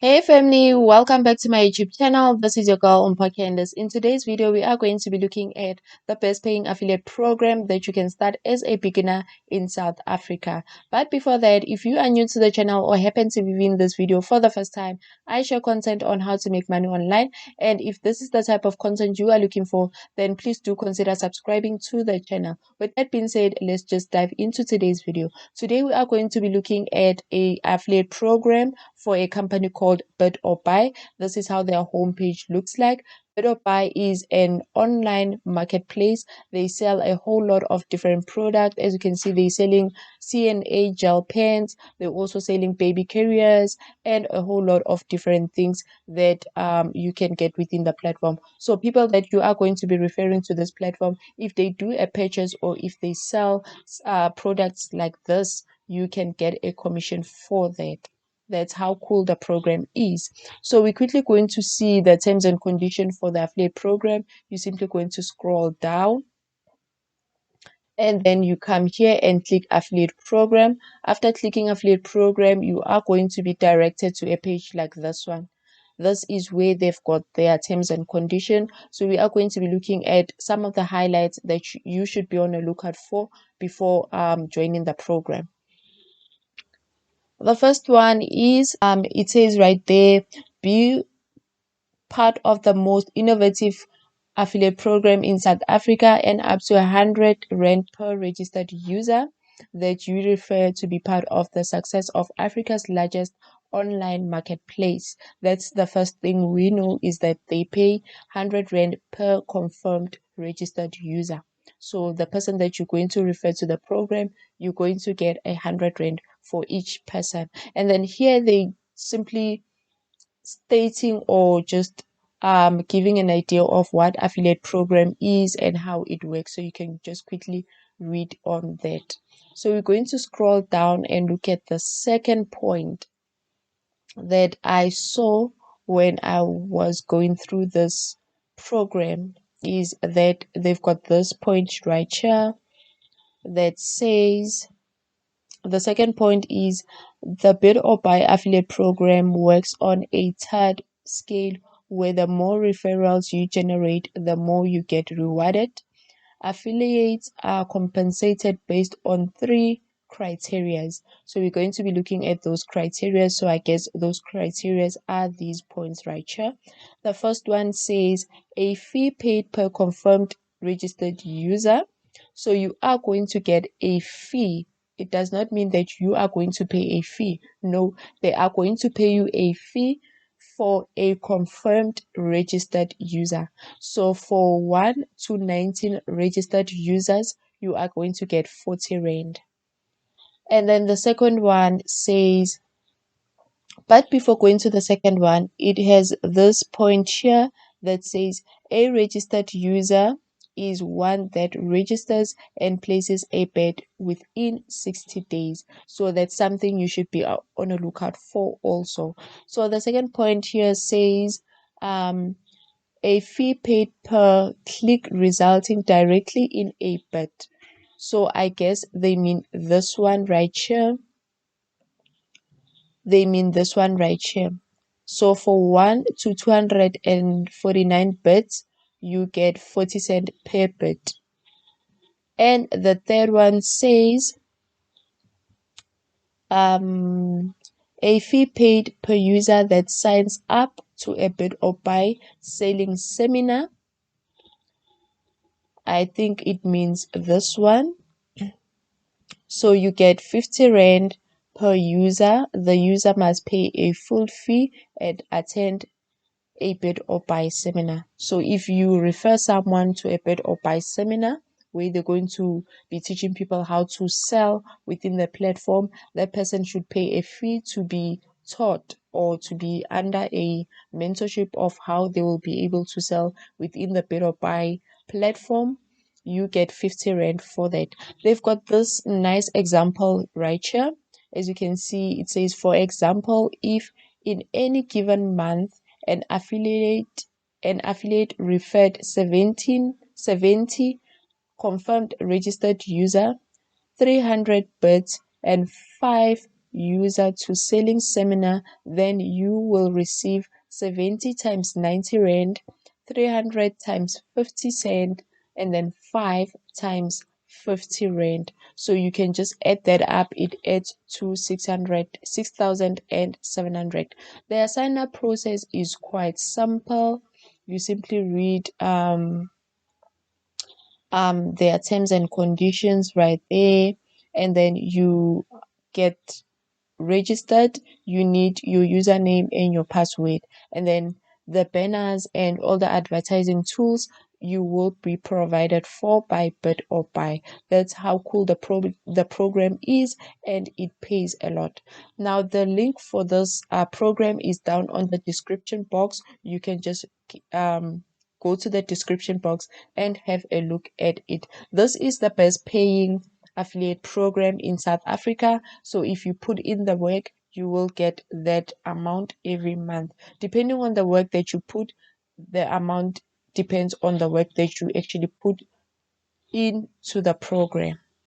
Hey family, welcome back to my YouTube channel. This is your girl Umpa Candace. In today's video, we are going to be looking at the best paying affiliate program that you can start as a beginner in South Africa. But before that, if you are new to the channel or happen to be viewing this video for the first time, I share content on how to make money online. And if this is the type of content you are looking for, then please do consider subscribing to the channel. With that being said, let's just dive into today's video. Today, we are going to be looking at a affiliate program for a company called Bid or Buy. This is how their homepage looks like. Bid or Buy is an online marketplace. They sell a whole lot of different products. As you can see, they're selling CNA gel pens. They're also selling baby carriers and a whole lot of different things that you can get within the platform. So people that you are going to be referring to this platform, if they do a purchase or if they sell products like this, you can get a commission for that. That's how cool the program is. So we're quickly going to see the terms and conditions for the affiliate program. You're simply going to scroll down and then you come here and click affiliate program. After clicking affiliate program, you are going to be directed to a page like this one. This is where they've got their terms and conditions. So we are going to be looking at some of the highlights that you should be on a lookout for before joining the program. The first one is it says right there, be part of the most innovative affiliate program in South Africa and up to 100 rand per registered user that you refer to be part of the success of Africa's largest online marketplace. That's the first thing we know, is that they pay 100 rand per confirmed registered user. So the person that you're going to refer to the program, you're going to get 100 rand for each person. And then here they simply stating or just giving an idea of what affiliate program is and how it works, so you can just quickly read on that. So we're going to scroll down and look at the second point that I saw when I was going through this program, is that they've got this point right here that says, the second point is, the Bid or Buy affiliate program works on a tiered scale where the more referrals you generate, the more you get rewarded. Affiliates are compensated based on three criterias. So we're going to be looking at those criteria. So I guess those criteria are these points right here. The first one says a fee paid per confirmed registered user. So you are going to get a fee. It does not mean that you are going to pay a fee. No, they are going to pay you a fee for a confirmed registered user. So for 1 to 19 registered users, you are going to get 40 rand. And then the second one says, but before going to the second one, it has this point here that says a registered user is one that registers and places a bet within 60 days. So that's something you should be on a lookout for also. So the second point here says a fee paid per click resulting directly in a bet. So I guess they mean this one right here. So for 1 to 249 bits, you get 40 cents per bit. And the third one says a fee paid per user that signs up to a Bid or Buy selling seminar. I think it means this one. So you get 50 rand per user. The user must pay a full fee and attend a Bid or Buy seminar. So if you refer someone to a Bid or Buy seminar where they're going to be teaching people how to sell within the platform, that person should pay a fee to be taught or to be under a mentorship of how they will be able to sell within the Bid or Buy platform. You get 50 rand for that. They've got this nice example right here. As you can see, it says, for example, if in any given month an affiliate referred 70 confirmed registered user, 300 bits and 5 user to selling seminar, then you will receive 70 times 90 rand, 300 times 50 cent, and then 5 times 50 rand. So you can just add that up. It adds to 6,700. The sign up process is quite simple. You simply read their terms and conditions right there, and then you get registered. You need your username and your password, and then the banners and all the advertising tools you will be provided for by Bit or Buy. That's how cool the program is, and it pays a lot. Now the link for this program is down on the description box. You can just go to the description box and have a look at it. This is the best paying affiliate program in South Africa. So if you put in the work, you will get that amount every month. Depending on the work that you put, the amount depends on the work that you actually put into the program.